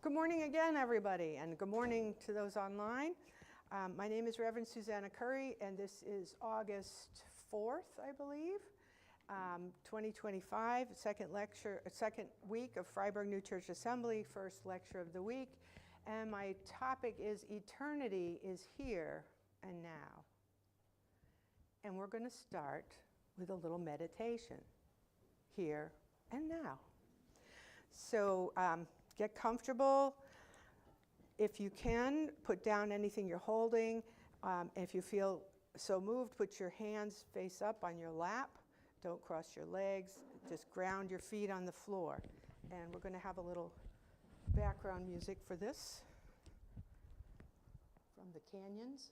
Good morning again, everybody, and good morning to those online. My name is Reverend Susannah Currie, and this is August 4th, I believe, 2025, second week of Freiburg New Church Assembly, first lecture of the week. And my topic is Eternity is Here and Now. And we're going to start with a little meditation, here and now. So get comfortable. If you can, put down anything you're holding. If you feel so moved, put your hands face up on your lap. Don't cross your legs. Just ground your feet on the floor. And we're going to have a little background music for this from the canyons.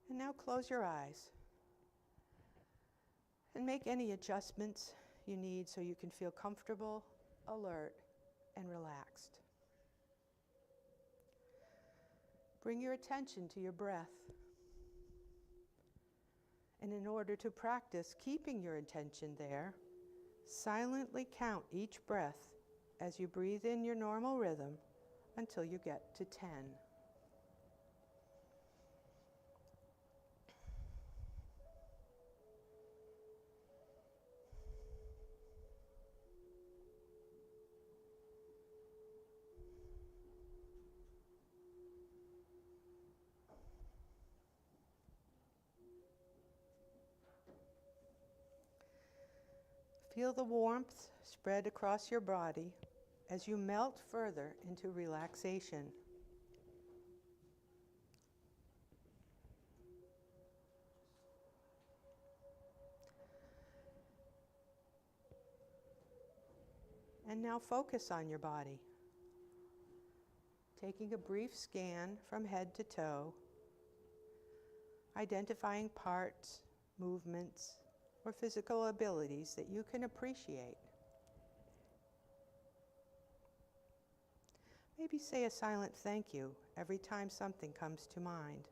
And now close your eyes and make any adjustments you need so you can feel comfortable, alert, and relaxed. Bring your attention to your breath. And in order to practice keeping your attention there, silently count each breath as you breathe in your normal rhythm until you get to 10. Feel the warmth spread across your body as you melt further into relaxation. And now focus on your body, taking a brief scan from head to toe, identifying parts, movements, or physical abilities that you can appreciate. Maybe say a silent thank you every time something comes to mind.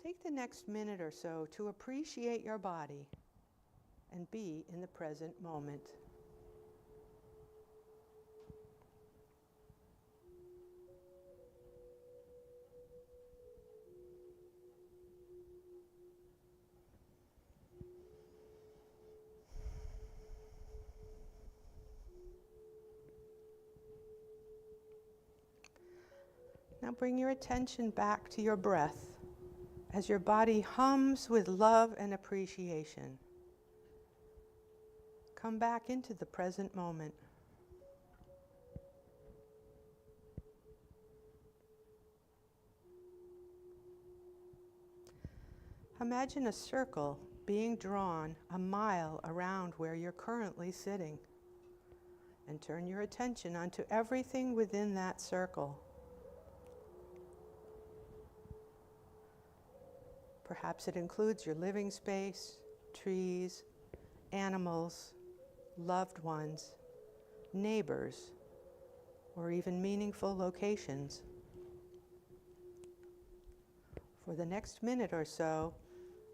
Take the next minute or so to appreciate your body and be in the present moment. Now bring your attention back to your breath as your body hums with love and appreciation. Come back into the present moment. Imagine a circle being drawn a mile around where you're currently sitting, and turn your attention onto everything within that circle. Perhaps it includes your living space, trees, animals, loved ones, neighbors, or even meaningful locations. For the next minute or so,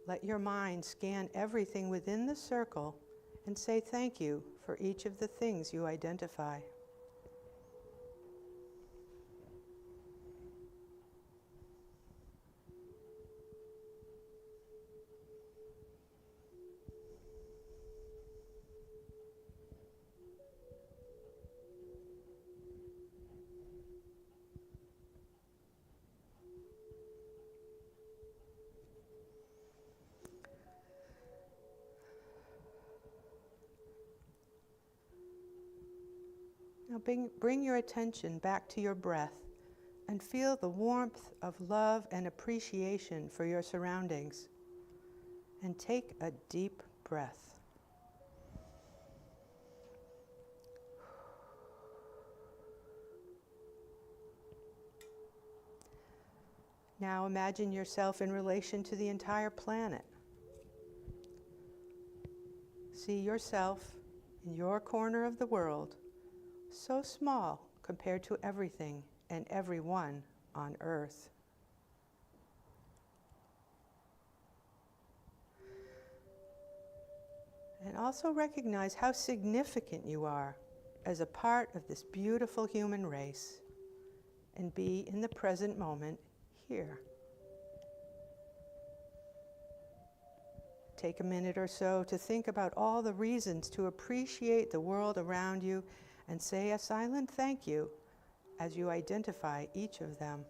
let your mind scan everything within the circle and say thank you for each of the things you identify. Now bring your attention back to your breath and feel the warmth of love and appreciation for your surroundings. And take a deep breath. Now imagine yourself in relation to the entire planet. See yourself in your corner of the world, so small compared to everything and everyone on earth. And also recognize how significant you are as a part of this beautiful human race, and be in the present moment here. Take a minute or so to think about all the reasons to appreciate the world around you and say a silent thank you as you identify each of them.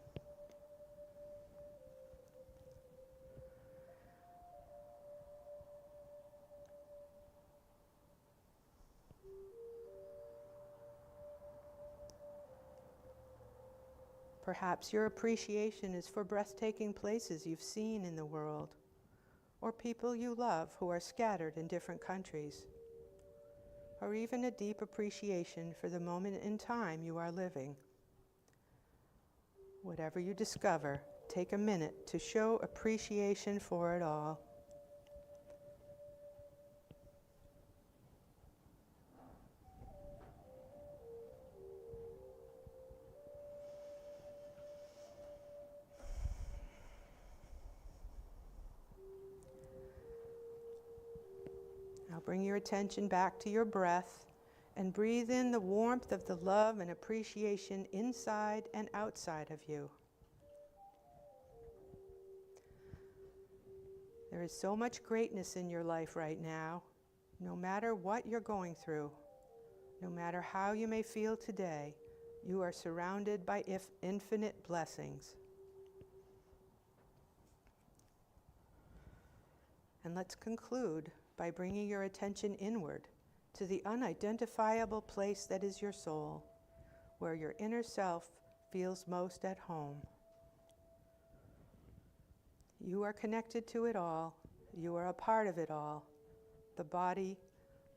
Perhaps your appreciation is for breathtaking places you've seen in the world, or people you love who are scattered in different countries, or even a deep appreciation for the moment in time you are living. Whatever you discover, take a minute to show appreciation for it all. Now bring your attention back to your breath and breathe in the warmth of the love and appreciation inside and outside of you. There is so much greatness in your life right now, no matter what you're going through, no matter how you may feel today, you are surrounded by infinite blessings. And let's conclude by bringing your attention inward to the unidentifiable place that is your soul, where your inner self feels most at home. You are connected to it all. You are a part of it all. The body,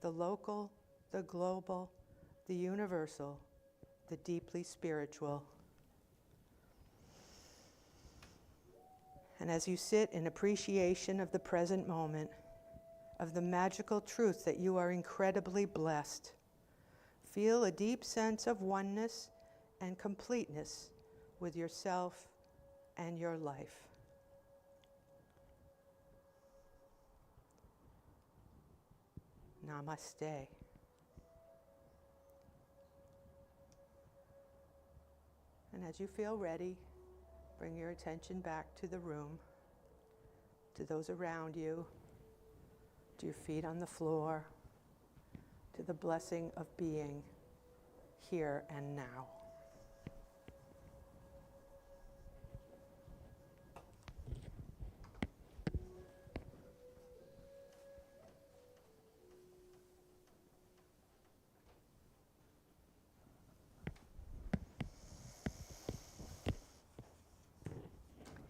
the local, the global, the universal, the deeply spiritual. And as you sit in appreciation of the present moment, of the magical truth that you are incredibly blessed, feel a deep sense of oneness and completeness with yourself and your life. Namaste. And as you feel ready, bring your attention back to the room, to those around you, to your feet on the floor, to the blessing of being here and now.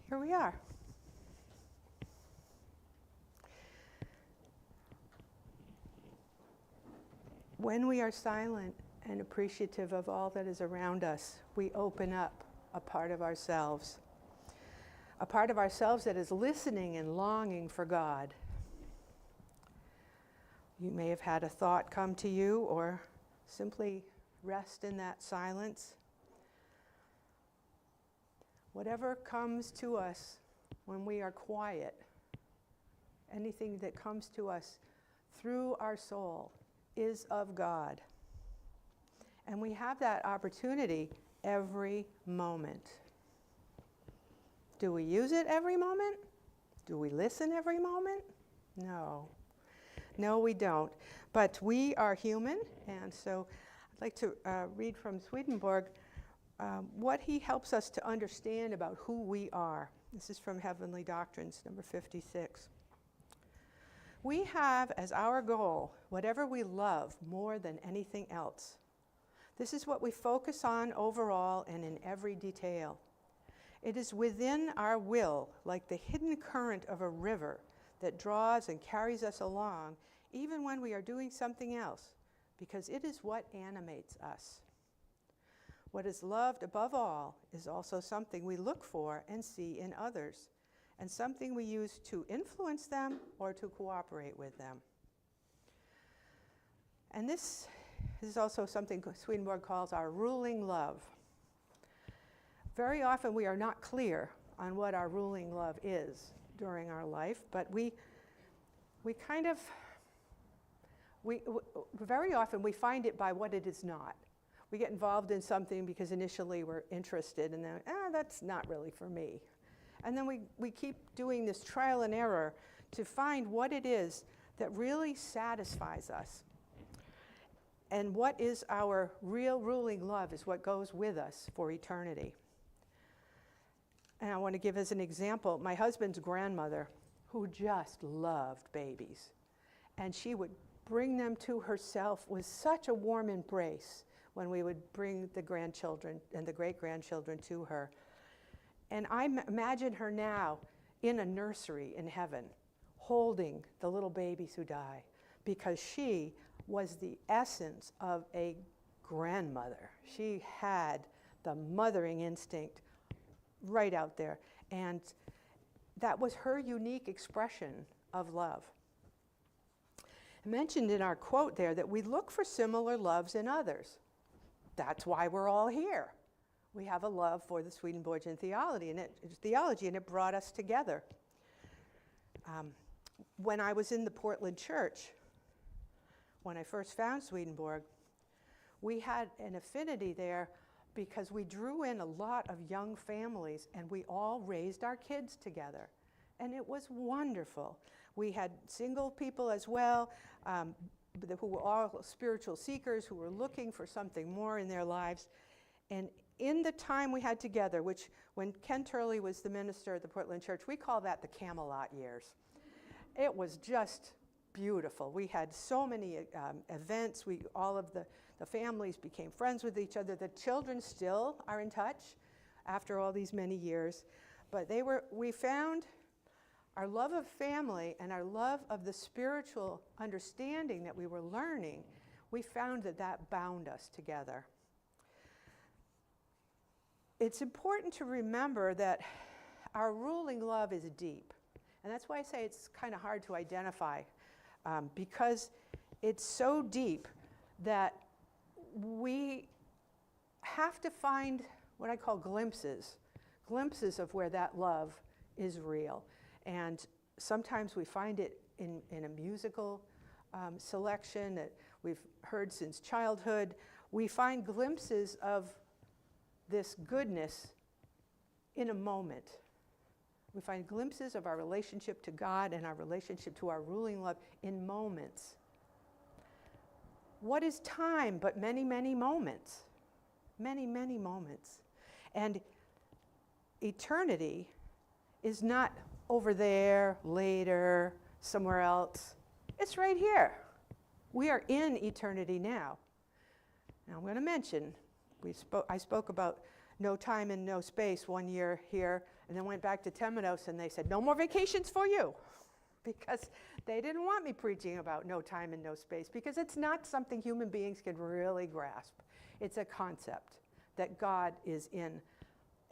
Here we are. When we are silent and appreciative of all that is around us, we open up a part of ourselves that is listening and longing for God. You may have had a thought come to you, or simply rest in that silence. Whatever comes to us when we are quiet, anything that comes to us through our soul, is of God. And we have that opportunity every moment. Do we use it every moment? Do we listen every moment? No. No, we don't. But we are human, and so I'd like to read from Swedenborg what he helps us to understand about who we are. This is from Heavenly Doctrines, number 56. We have as our goal whatever we love more than anything else. This is what we focus on overall and in every detail. It is within our will, like the hidden current of a river that draws and carries us along, even when we are doing something else, because it is what animates us. What is loved above all is also something we look for and see in others, and something we use to influence them or to cooperate with them. And this this is also something Swedenborg calls our ruling love. Very often we are not clear on what our ruling love is during our life, but very often we find it by what it is not. We get involved in something because initially we're interested, and then, that's not really for me. And then we keep doing this trial and error to find what it is that really satisfies us. And what is our real ruling love is what goes with us for eternity. And I want to give as an example my husband's grandmother, who just loved babies. And she would bring them to herself with such a warm embrace when we would bring the grandchildren and the great-grandchildren to her. And I imagine her now in a nursery in heaven, holding the little babies who die, because she was the essence of a grandmother. She had the mothering instinct right out there. And that was her unique expression of love. I mentioned in our quote there that we look for similar loves in others. That's why we're all here. We have a love for the Swedenborgian theology, and it brought us together. When I was in the Portland church, when I first found Swedenborg, we had an affinity there because we drew in a lot of young families, and we all raised our kids together. And it was wonderful. We had single people as well, who were all spiritual seekers, who were looking for something more in their lives. And in the time we had together, which when Ken Turley was the minister at the Portland church, we call that the Camelot years. It was just beautiful. We had so many events. All of the families became friends with each other. The children still are in touch after all these many years. But we found our love of family and our love of the spiritual understanding that we were learning, we found that bound us together. It's important to remember that our ruling love is deep. And that's why I say it's kind of hard to identify, because it's so deep that we have to find what I call glimpses of where that love is real. And sometimes we find it in a musical selection that we've heard since childhood. We find glimpses of this goodness in a moment. We find glimpses of our relationship to God and our relationship to our ruling love in moments. What is time but many, many moments? Many, many moments. And eternity is not over there, later, somewhere else. It's right here. We are in eternity now. Now I'm going to mention, I spoke about no time and no space 1 year here, and then went back to Temenos, and they said, no more vacations for you, because they didn't want me preaching about no time and no space, because it's not something human beings can really grasp. It's a concept that God is in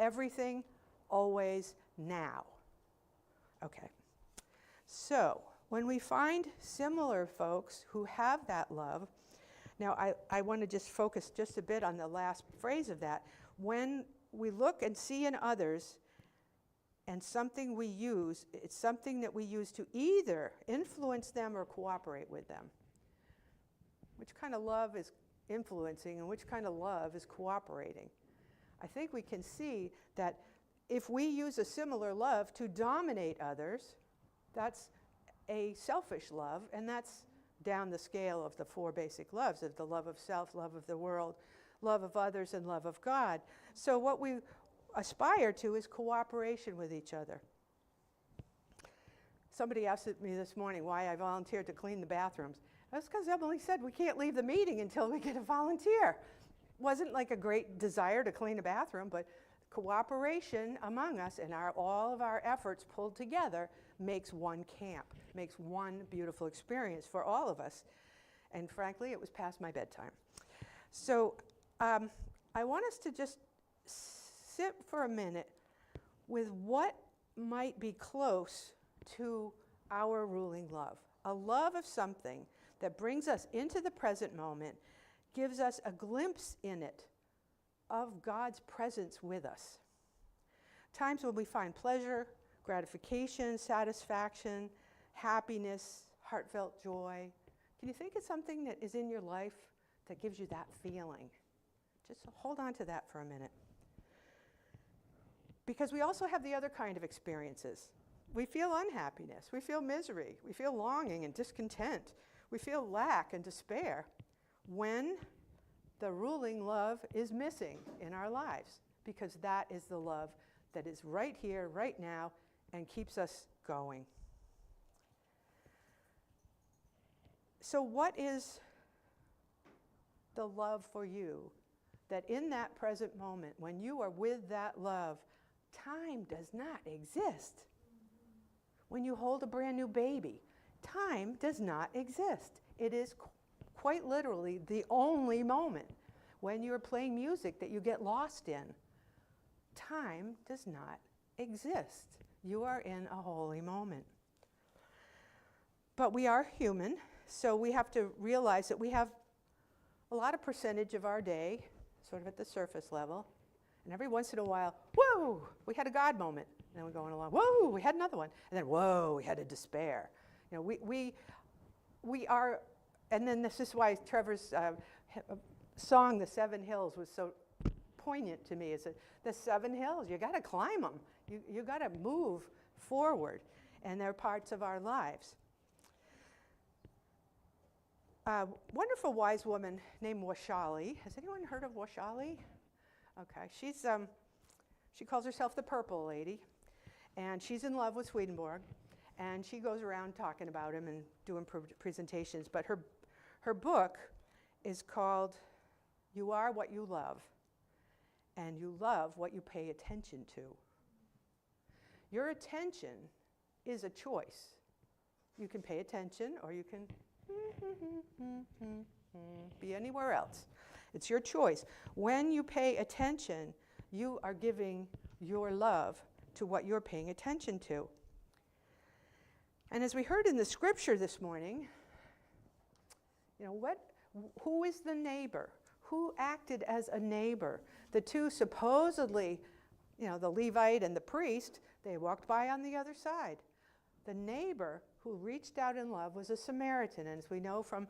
everything, always, now. Okay, so when we find similar folks who have that love, now I want to just focus just a bit on the last phrase of that. When we look and see in others and something we use, it's something that we use to either influence them or cooperate with them. Which kind of love is influencing and which kind of love is cooperating? I think we can see that if we use a similar love to dominate others, that's a selfish love, and that's down the scale of the four basic loves, of the love of self, love of the world, love of others, and love of God. So what we aspire to is cooperation with each other. Somebody asked me this morning why I volunteered to clean the bathrooms. That's because Emily said we can't leave the meeting until we get a volunteer. Wasn't like a great desire to clean a bathroom, but cooperation among us and all of our efforts pulled together makes one camp, makes one beautiful experience for all of us. And frankly, it was past my bedtime. So I want us to just sit for a minute with what might be close to our ruling love. A love of something that brings us into the present moment, gives us a glimpse in it of God's presence with us. Times when we find pleasure, gratification, satisfaction, happiness, heartfelt joy. Can you think of something that is in your life that gives you that feeling? Just hold on to that for a minute. Because we also have the other kind of experiences. We feel unhappiness, we feel misery, we feel longing and discontent, we feel lack and despair when the ruling love is missing in our lives, because that is the love that is right here, right now, and keeps us going. So what is the love for you that in that present moment, when you are with that love, time does not exist? When you hold a brand new baby, time does not exist. It is quite literally the only moment. When you're playing music that you get lost in, time does not exist. You are in a holy moment. But we are human, so we have to realize that we have a lot of percentage of our day, sort of at the surface level, and every once in a while, whoa, we had a God moment. And then we're going along, whoa, we had another one. And then, whoa, we had a despair. You know, we are, and then this is why Trevor's song, The 7 Hills, was so poignant to me. Is that the 7 hills, you got to climb them. You got to move forward. And they're parts of our lives. A wonderful wise woman named Washali. Has anyone heard of Washali? Okay, she calls herself the Purple Lady. And she's in love with Swedenborg, and she goes around talking about him and doing presentations. But her book is called You Are What You Love, and you love what you pay attention to. Your attention is a choice. You can pay attention, or you can be anywhere else. It's your choice. When you pay attention, you are giving your love to what you're paying attention to. And as we heard in the scripture this morning, you know, who is the neighbor? Who acted as a neighbor? The two supposedly, you know, the Levite and the priest, they walked by on the other side. The neighbor who reached out in love was a Samaritan. And as we know from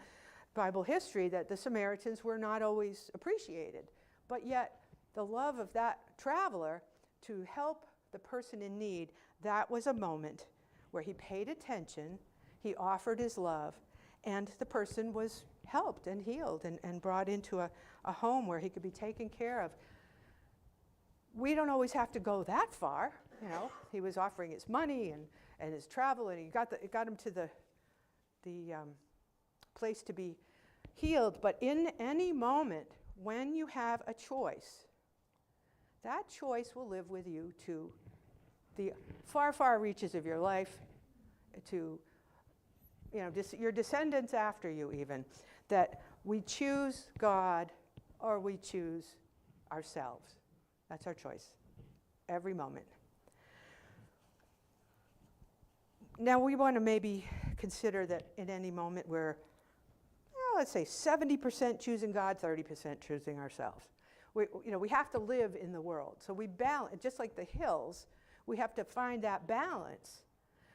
Bible history, that the Samaritans were not always appreciated. But yet, the love of that traveler to help the person in need, that was a moment where he paid attention, he offered his love, and the person was helped and healed and brought into a home where he could be taken care of. We don't always have to go that far, you know. He was offering his money and his travel, and it got him to the place to be healed. But in any moment, when you have a choice, that choice will live with you to the far, far reaches of your life, to, you know, your descendants after you even, that we choose God or we choose ourselves. That's our choice, every moment. Now we want to maybe consider that in any moment we're, let's say 70% choosing God, 30% choosing ourselves. We have to live in the world. So we balance, just like the hills, we have to find that balance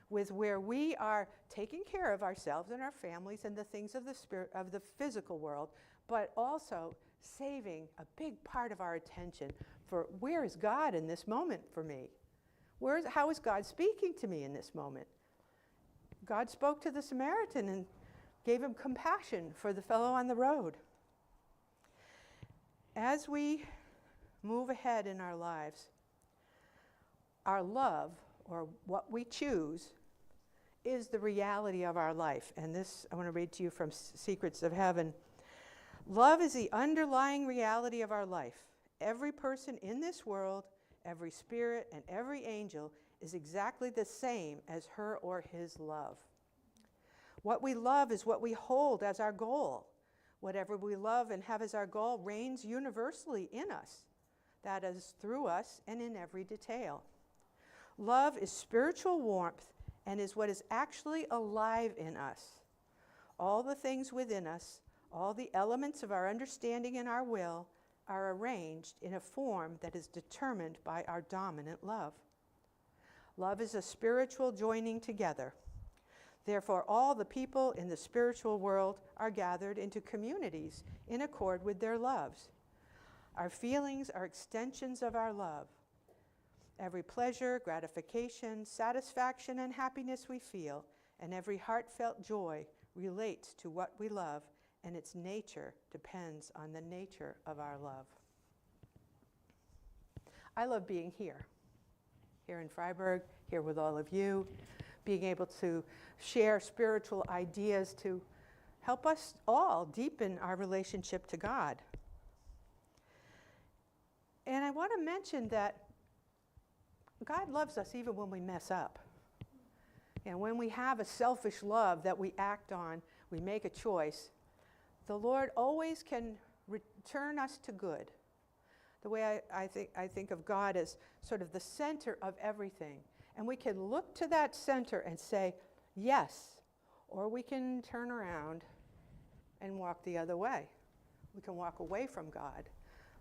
with where we are taking care of ourselves and our families and the things of the spirit, of the physical world, but also saving a big part of our attention for where is God in this moment for me? How is God speaking to me in this moment? God spoke to the Samaritan and gave him compassion for the fellow on the road. As we move ahead in our lives, our love, or what we choose, is the reality of our life. And this, I want to read to you from Secrets of Heaven. Love is the underlying reality of our life. Every person in this world, every spirit, and every angel is exactly the same as her or his love. What we love is what we hold as our goal. Whatever we love and have as our goal reigns universally in us. That is through us and in every detail. Love is spiritual warmth and is what is actually alive in us. All the things within us, All the elements of our understanding and our will are arranged in a form that is determined by our dominant love. Love is a spiritual joining together. Therefore, all the people in the spiritual world are gathered into communities in accord with their loves. Our feelings are extensions of our love. Every pleasure, gratification, satisfaction, and happiness we feel, and every heartfelt joy relates to what we love, and its nature depends on the nature of our love. I love being here in Freiburg, here with all of you, being able to share spiritual ideas to help us all deepen our relationship to God. And I want to mention that God loves us even when we mess up. And when we have a selfish love that we act on, we make a choice, the Lord always can return us to good. The way I think of God as sort of the center of everything. And we can look to that center and say, yes, or we can turn around and walk the other way. We can walk away from God.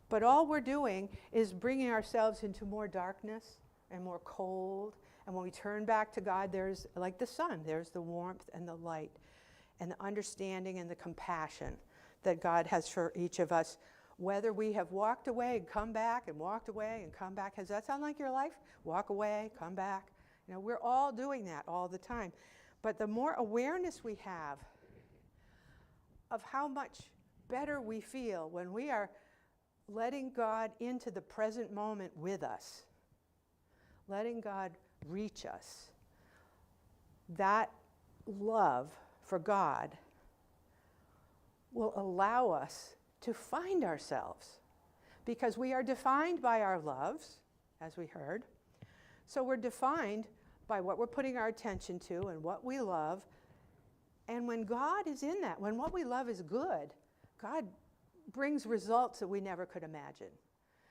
But all we're doing is bringing ourselves into more darkness and more cold. And when we turn back to God, there's, like the sun, there's the warmth and the light and the understanding and the compassion that God has for each of us. Whether we have walked away and come back and walked away and come back. Does that sound like your life? Walk away, come back. You know, we're all doing that all the time. But the more awareness we have of how much better we feel when we are letting God into the present moment with us, letting God reach us, that love for God will allow us to find ourselves, because we are defined by our loves, as we heard. So we're defined by what we're putting our attention to and what we love. And when God is in that, when what we love is good, God brings results that we never could imagine.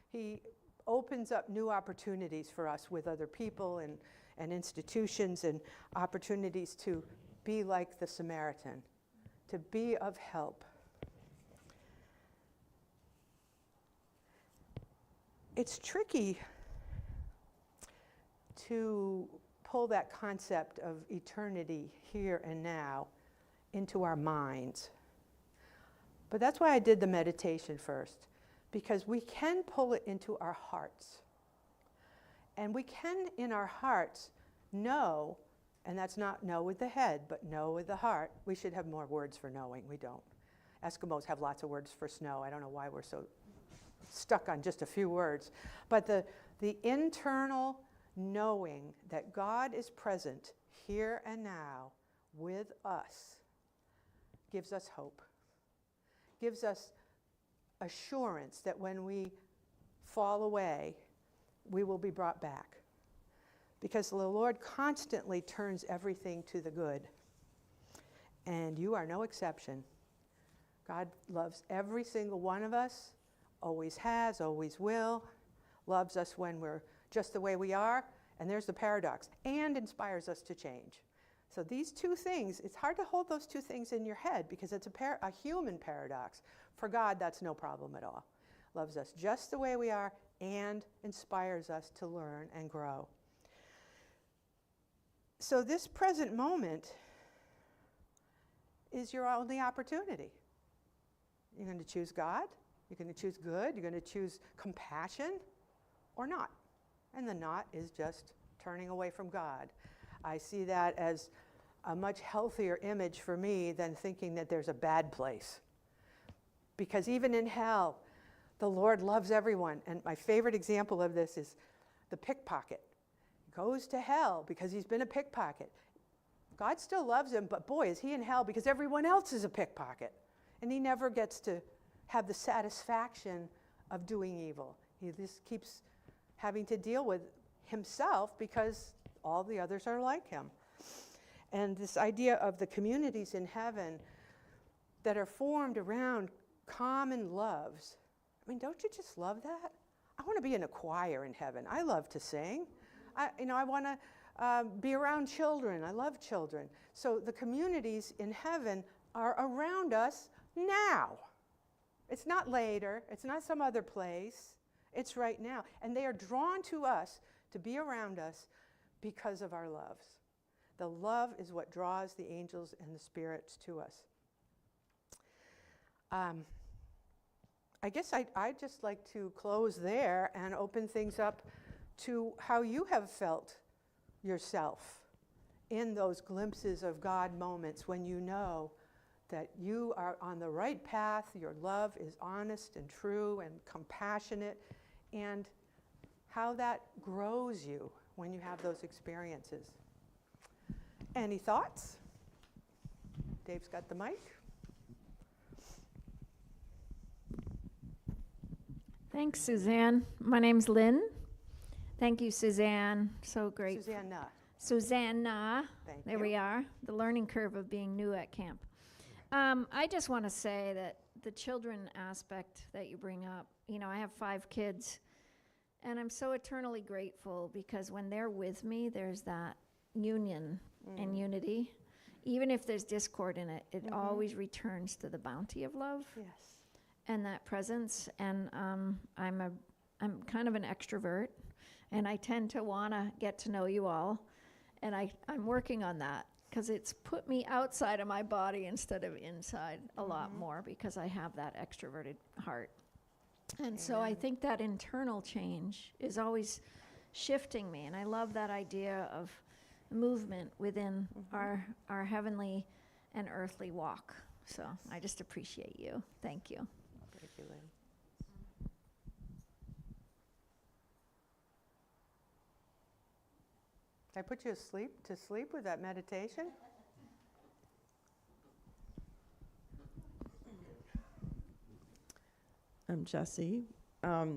He opens up new opportunities for us with other people and institutions, and opportunities to be like the Samaritan, to be of help. It's tricky to pull that concept of eternity here and now into our minds. But that's why I did the meditation first, because we can pull it into our hearts. And we can, in our hearts, know, and that's not know with the head, but know with the heart. We should have more words for knowing. We don't. Eskimos have lots of words for snow. I don't know why we're so stuck on just a few words. But the internal knowing that God is present here and now with us gives us hope, gives us assurance that when we fall away, we will be brought back. Because the Lord constantly turns everything to the good. And you are no exception. God loves every single one of us, always has, always will, loves us when we're just the way we are, and there's the paradox, and inspires us to change. So these two things, it's hard to hold those two things in your head because it's a human paradox. For God, that's no problem at all. Loves us just the way we are and inspires us to learn and grow. So this present moment is your only opportunity. You're going to choose God, you're going to choose good, you're going to choose compassion, or not. And the not is just turning away from God. I see that as a much healthier image for me than thinking that there's a bad place. Because even in hell, the Lord loves everyone. And my favorite example of this is the pickpocket. He goes to hell because he's been a pickpocket. God still loves him, but boy, is he in hell because everyone else is a pickpocket. And he never gets to have the satisfaction of doing evil. He just keeps having to deal with himself because all the others are like him. And this idea of the communities in heaven that are formed around common loves. I mean, don't you just love that? I want to be in a choir in heaven. I love to sing. I want to be around children. I love children. So the communities in heaven are around us now. It's not later. It's not some other place. It's right now. And they are drawn to us to be around us because of our loves. The love is what draws the angels and the spirits to us. I guess I'd just like to close there and open things up to how you have felt yourself in those glimpses of God moments when you know that you are on the right path, your love is honest and true and compassionate, and how that grows you when you have those experiences. Any thoughts? Dave's got the mic. Thanks, Suzanne. My name's Lynn. Thank you, Suzanne. So great. Susannah. There we are. The learning curve of being new at camp. I just want to say that the children aspect that you bring up, I have 5 kids, and I'm so eternally grateful because when they're with me, there's that union and unity. Even if there's discord in it, it always returns to the bounty of love. Yes. And that presence. And I'm kind of an extrovert, and I tend to want to get to know you all. And I'm working on that because it's put me outside of my body instead of inside a lot more because I have that extroverted heart. And so I think that internal change is always shifting me. And I love that idea of movement within our heavenly and earthly walk. So I just appreciate you. Thank you. Thank you, Lynn. I put you to sleep with that meditation? I'm Jessie. I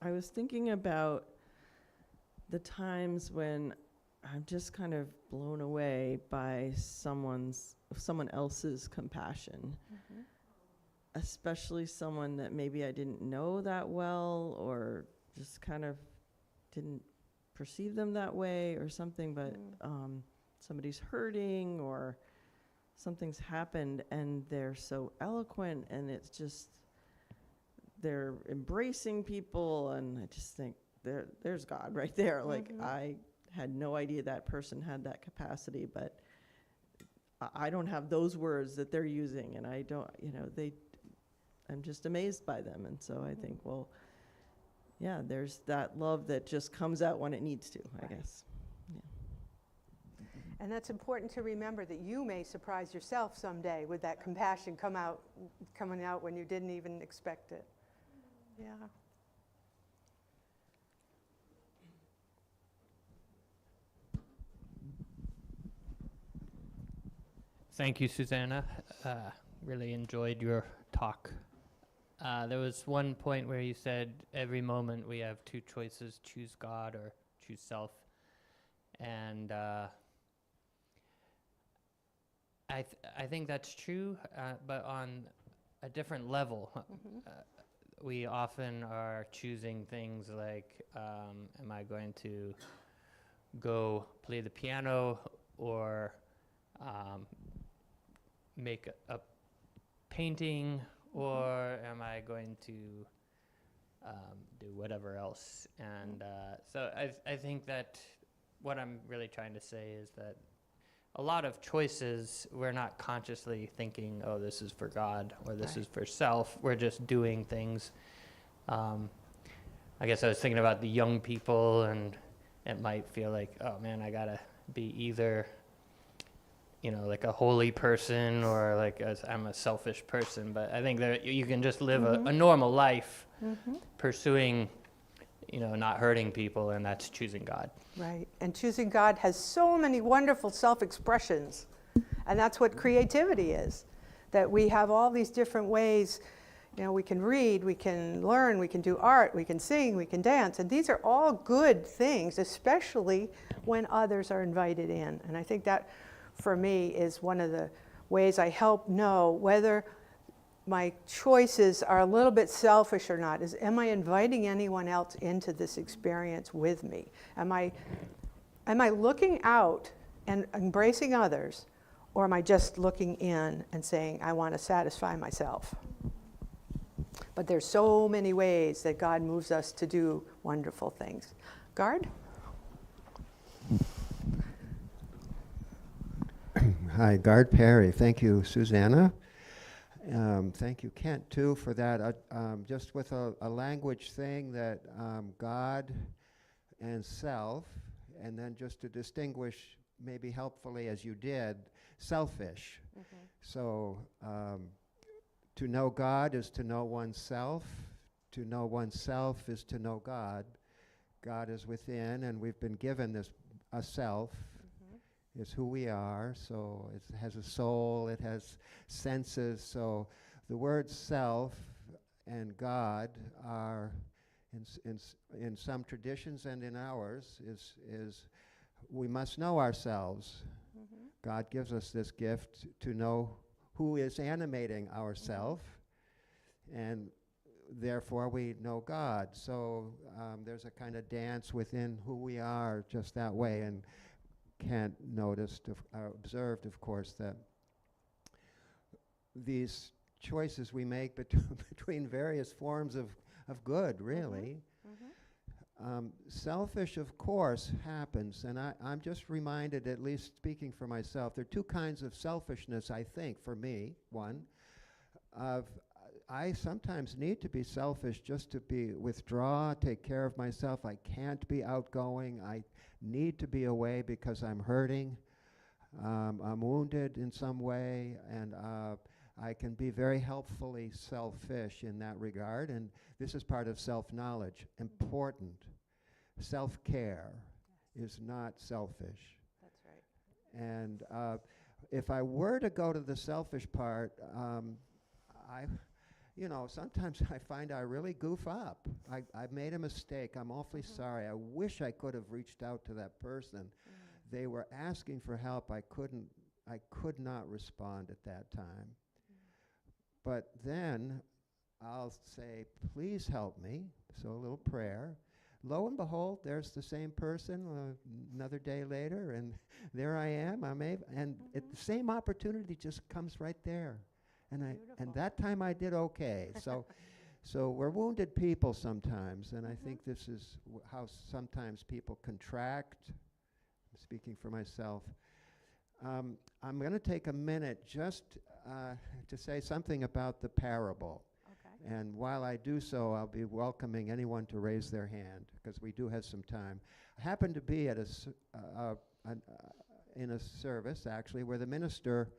was thinking about the times when I'm just kind of blown away by someone else's compassion, especially someone that maybe I didn't know that well or just kind of didn't perceive them that way or something, but somebody's hurting or something's happened and they're so eloquent and it's just, they're embracing people, and I just think there's God right there. Like I had no idea that person had that capacity, but I don't have those words that they're using, and I don't, I'm just amazed by them. And so I think, well, yeah, there's that love that just comes out when it needs to, I guess. Yeah. And that's important to remember, that you may surprise yourself someday with that compassion coming out when you didn't even expect it. Yeah. Thank you, Susannah. Really enjoyed your talk. There was one point where you said every moment we have 2 choices, choose God or choose self. And I think that's true, but on a different level. We often are choosing things like, am I going to go play the piano or make a painting, or am I going to do whatever else? And so I think that what I'm really trying to say is that a lot of choices, we're not consciously thinking, oh, this is for God or this is for self. We're just doing things. I guess I was thinking about the young people, and it might feel like, oh man, I gotta be either like a holy person or like I'm a selfish person. But I think that you can just live a normal life pursuing, not hurting people, and that's choosing God. Right. And choosing God has so many wonderful self-expressions. And that's what creativity is, that we have all these different ways. We can read, we can learn, we can do art, we can sing, we can dance. And these are all good things, especially when others are invited in. And I think that, for me, is one of the ways I help know whether my choices are a little bit selfish or not, is, am I inviting anyone else into this experience with me? Am I looking out and embracing others, Or am I just looking in and saying, I want to satisfy myself? But there's so many ways that God moves us to do wonderful things. Guard? Hi, Guard Perry. Thank you, Susannah. Thank you, Kent, too, for that. Just with a language thing that God and self, and then just to distinguish, maybe helpfully as you did, selfish. Mm-hmm. So to know God is to know oneself. To know oneself is to know God. God is within, and we've been given this a self. It's who we are, so it has a soul, it has senses. So the words self and God are, in some traditions and in ours, is we must know ourselves. Mm-hmm. God gives us this gift to know who is animating ourself, and therefore we know God. So there's a kind of dance within who we are just that way. And Kent observed, of course, that these choices we make between various forms of good, really. Mm-hmm. Selfish, of course, happens, and I'm just reminded, at least speaking for myself, there are two kinds of selfishness, I think, for me. One, I sometimes need to be selfish just to withdraw, take care of myself. I can't be outgoing. I need to be away because I'm hurting. I'm wounded in some way, and I can be very helpfully selfish in that regard, and this is part of self-knowledge. Important. Self-care is not selfish. That's right. And if I were to go to the selfish part, sometimes I find I really goof up. I've made a mistake. I'm awfully sorry. I wish I could have reached out to that person. They were asking for help. I could not respond at that time. But then I'll say, please help me. So a little prayer. Lo and behold, there's the same person another day later, and there I am. And the same opportunity just comes right there. And that time I did okay. So we're wounded people sometimes, and I think this is how sometimes people contract. I'm speaking for myself. I'm going to take a minute just to say something about the parable. Okay. And while I do so, I'll be welcoming anyone to raise their hand, because we do have some time. I happened to be at in a service, actually, where the minister,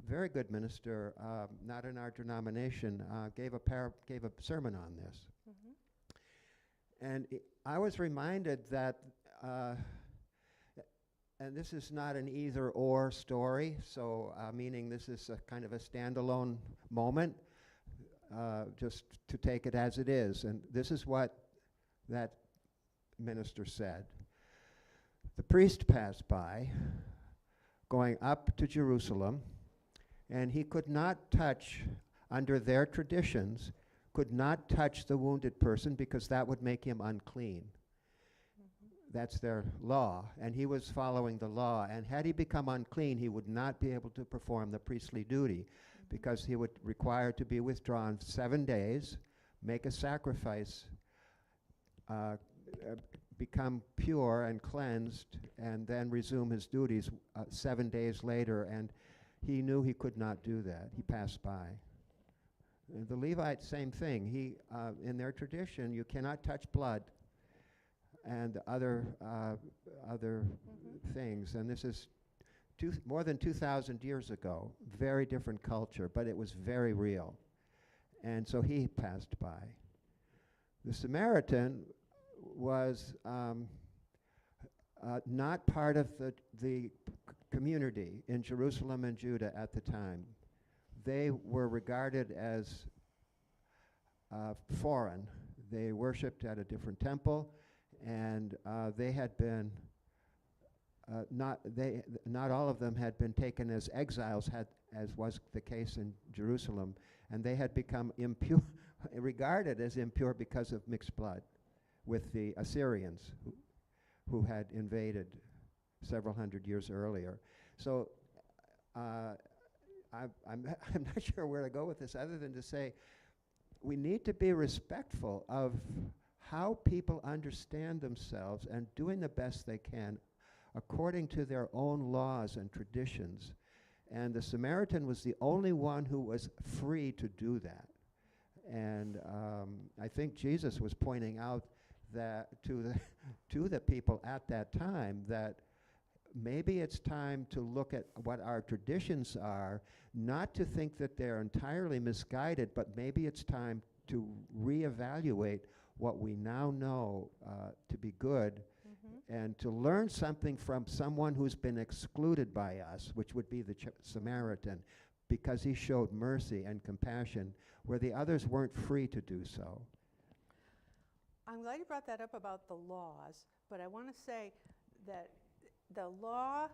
very good minister, not in our denomination, gave a sermon on this. Mm-hmm. And I was reminded that, and this is not an either-or story, so meaning this is a kind of a standalone moment, just to take it as it is. And this is what that minister said. The priest passed by, going up to Jerusalem, and he could not touch, under their traditions, could not touch the wounded person because that would make him unclean. That's their law, and he was following the law. And had he become unclean, he would not be able to perform the priestly duty, because he would require to be withdrawn 7 days, make a sacrifice, become pure and cleansed, and then resume his duties 7 days later. And he knew he could not do that. He passed by. The Levites, same thing. In their tradition, you cannot touch blood and other things. And this is more than 2,000 years ago. Very different culture, but it was very real. And so he passed by. The Samaritan was not part of the community in Jerusalem and Judah at the time. They were regarded as foreign. They worshipped at a different temple, and they had been not all of them had been taken as exiles, as was the case in Jerusalem, and they had become impure, regarded as impure because of mixed blood with the Assyrians who had invaded several hundred years earlier. So I'm not sure where to go with this other than to say we need to be respectful of how people understand themselves and doing the best they can according to their own laws and traditions. And the Samaritan was the only one who was free to do that. And I think Jesus was pointing out that to the people at that time that maybe it's time to look at what our traditions are, not to think that they're entirely misguided, but maybe it's time to reevaluate what we now know to be good, and to learn something from someone who's been excluded by us, which would be the Samaritan, because he showed mercy and compassion where the others weren't free to do so. I'm glad you brought that up about the laws, but I want to say that the law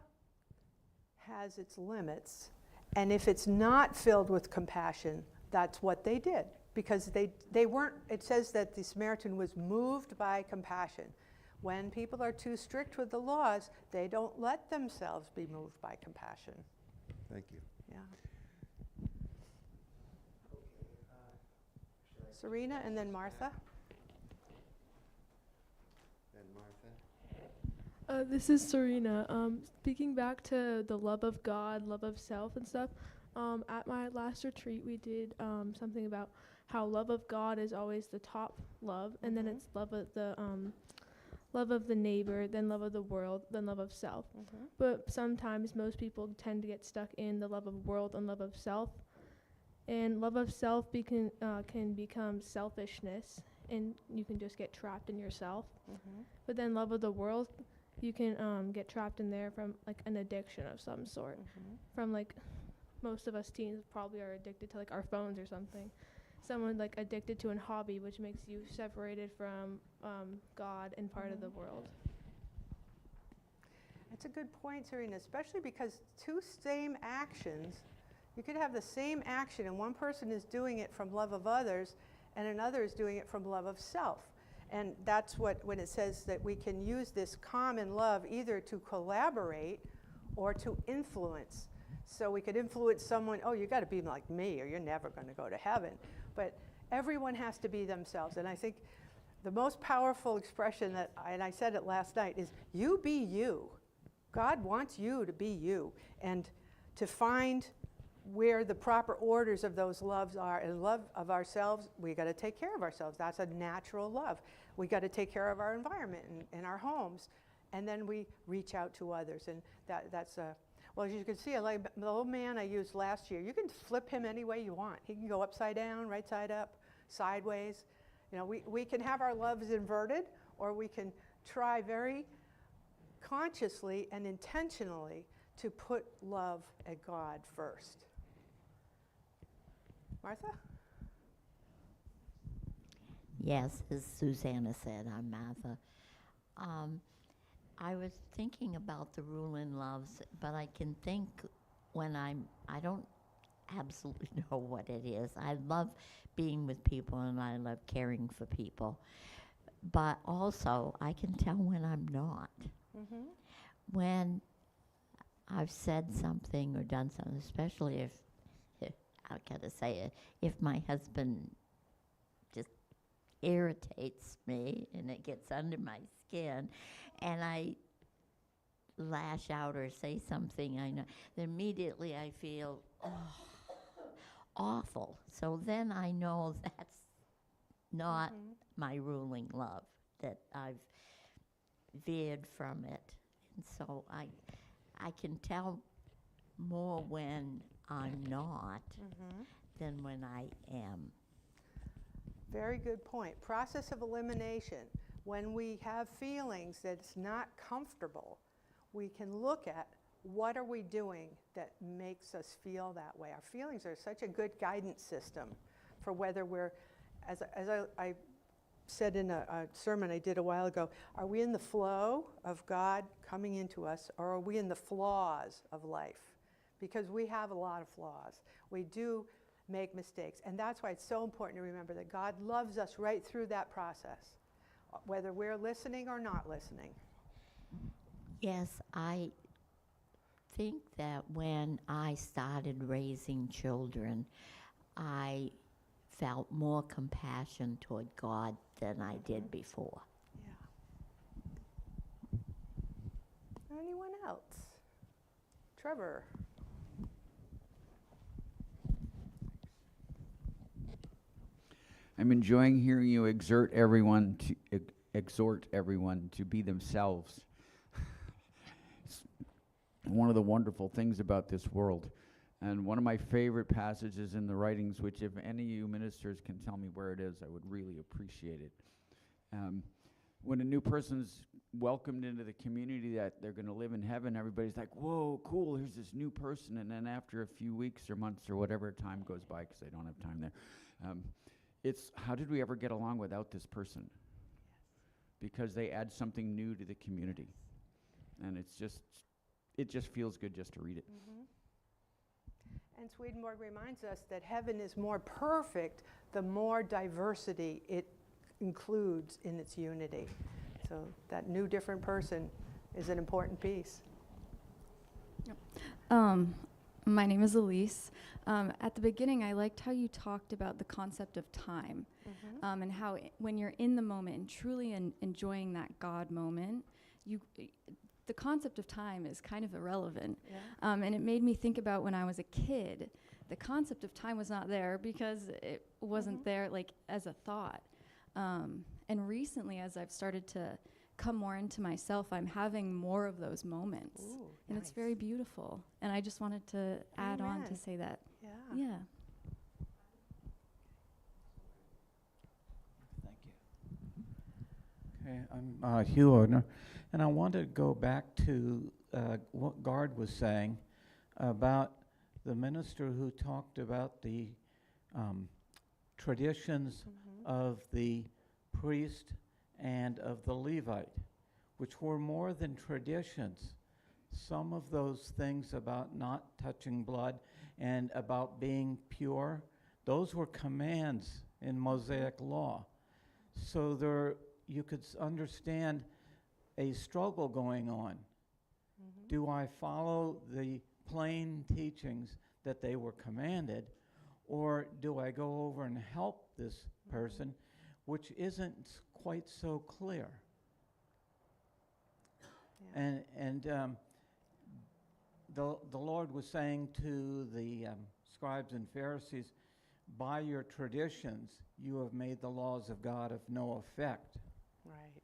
has its limits, and if it's not filled with compassion, that's what they did, because they weren't, it says that the Samaritan was moved by compassion. When people are too strict with the laws, they don't let themselves be moved by compassion. Thank you. Yeah. Serena and then Martha. And Martha? This is Serena. Speaking back to the love of God, love of self and stuff, at my last retreat we did something about how love of God is always the top love, and then it's love of the neighbor, then love of the world, then love of self. But sometimes most people tend to get stuck in the love of world and love of self. And love of self can become selfishness, and you can just get trapped in yourself. But then love of the world, you can get trapped in there from like an addiction of some sort. From like most of us teens probably are addicted to like our phones or something. Someone like addicted to a hobby, which makes you separated from God and part of the world. That's a good point, Serena, especially because two same actions, you could have the same action and one person is doing it from love of others and another is doing it from love of self. And that's when it says that we can use this common love either to collaborate or to influence. So we could influence someone, oh, you got to be like me or you're never going to go to heaven. But everyone has to be themselves. And I think the most powerful expression and I said it last night, is you be you. God wants you to be you. And to find where the proper orders of those loves are, and love of ourselves, we got to take care of ourselves. That's a natural love. We got to take care of our environment and our homes, and then we reach out to others. And that's well, as you can see, like the old man I used last year, you can flip him any way you want. He can go upside down, right side up, sideways. You know, we can have our loves inverted, or we can try very consciously and intentionally to put love at God first. Martha? Yes, as Susannah said, I'm Martha. I was thinking about the rule in loves, but I can think when I don't absolutely know what it is. I love being with people and I love caring for people. But also, I can tell when I'm not. When I've said something or done something, especially if I gotta say it, if my husband just irritates me and it gets under my skin and I lash out or say something I know, then immediately I feel awful. So then I know that's not my ruling love, that I've veered from it. And so I can tell more when I'm not than when I am. Very good point. Process of elimination. When we have feelings that's not comfortable, we can look at what are we doing that makes us feel that way. Our feelings are such a good guidance system for whether we're, as I said in a sermon I did a while ago, are we in the flow of God coming into us, or are we in the flaws of life? Because we have a lot of flaws. We do make mistakes. And that's why it's so important to remember that God loves us right through that process, whether we're listening or not listening. Yes, I think that when I started raising children, I felt more compassion toward God than I did before. Yeah. Anyone else? Trevor? I'm enjoying hearing you exhort everyone to be themselves. It's one of the wonderful things about this world. And one of my favorite passages in the writings, which if any of you ministers can tell me where it is, I would really appreciate it. When a new person's welcomed into the community that they're going to live in heaven, everybody's like, whoa, cool, here's this new person. And then after a few weeks or months or whatever time goes by, because I don't have time there, it's how did we ever get along without this person? Because they add something new to the community. And it just feels good just to read it. Mm-hmm. And Swedenborg reminds us that heaven is more perfect the more diversity it includes in its unity. So that new different person is an important piece. My name is Elise. At the beginning, I liked how you talked about the concept of time, Mm-hmm. and how when you're in the moment and truly enjoying that God moment, the concept of time is kind of irrelevant. Yeah. And it made me think about when I was a kid, the concept of time was not there because it wasn't there like as a thought. And recently, as I've started to come more into myself, I'm having more of those moments. Ooh, And nice. it's very beautiful. And I just wanted to add on Amen. to say that. Yeah. Yeah. Thank you. Okay, I'm Hugh Odner, and I want to go back to what Gard was saying about the minister who talked about the traditions of the priest and of the Levite, which were more than traditions. Some of those things about not touching blood and about being pure, those were commands in Mosaic law. So there, you could understand a struggle going on. Mm-hmm. Do I follow the plain teachings that they were commanded, or do I go over and help this person, which isn't quite so clear? Yeah. And the Lord was saying to the scribes and Pharisees, by your traditions, you have made the laws of God of no effect. Right.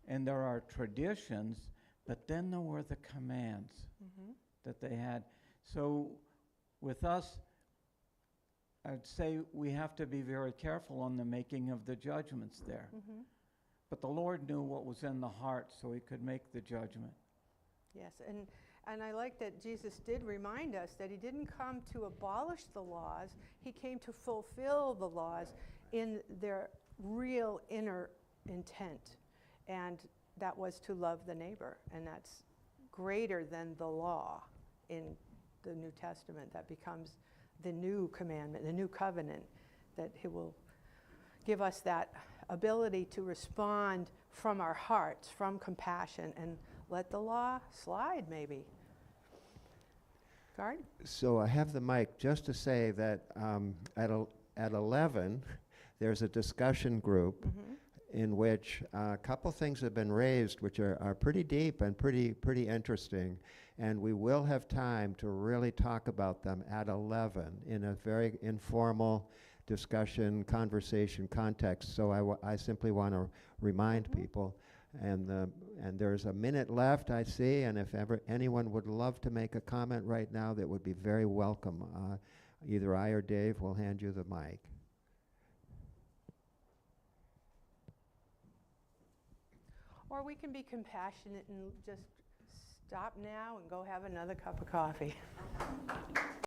And there are traditions, but then there were the commands Mm-hmm. that they had. So with us, I'd say we have to be very careful on the making of the judgments there. Mm-hmm. But the Lord knew what was in the heart, so he could make the judgment. Yes, and I like that Jesus did remind us that he didn't come to abolish the laws, he came to fulfill the laws in their real inner intent. And that was to love the neighbor, and that's greater than the law in the New Testament. That becomes the new commandment, the new covenant, that he will give us that ability to respond from our hearts, from compassion, and let the law slide, maybe. Gard? So I have the mic just to say that at 11, there's a discussion group in which a couple things have been raised which are pretty deep and pretty interesting. And we will have time to really talk about them at 11 in a very informal discussion, conversation context. So I simply want to remind people. And there's a minute left, I see, and if ever anyone would love to make a comment right now, that would be very welcome. Either I or Dave will hand you the mic. Or we can be compassionate and just stop now and go have another cup of coffee.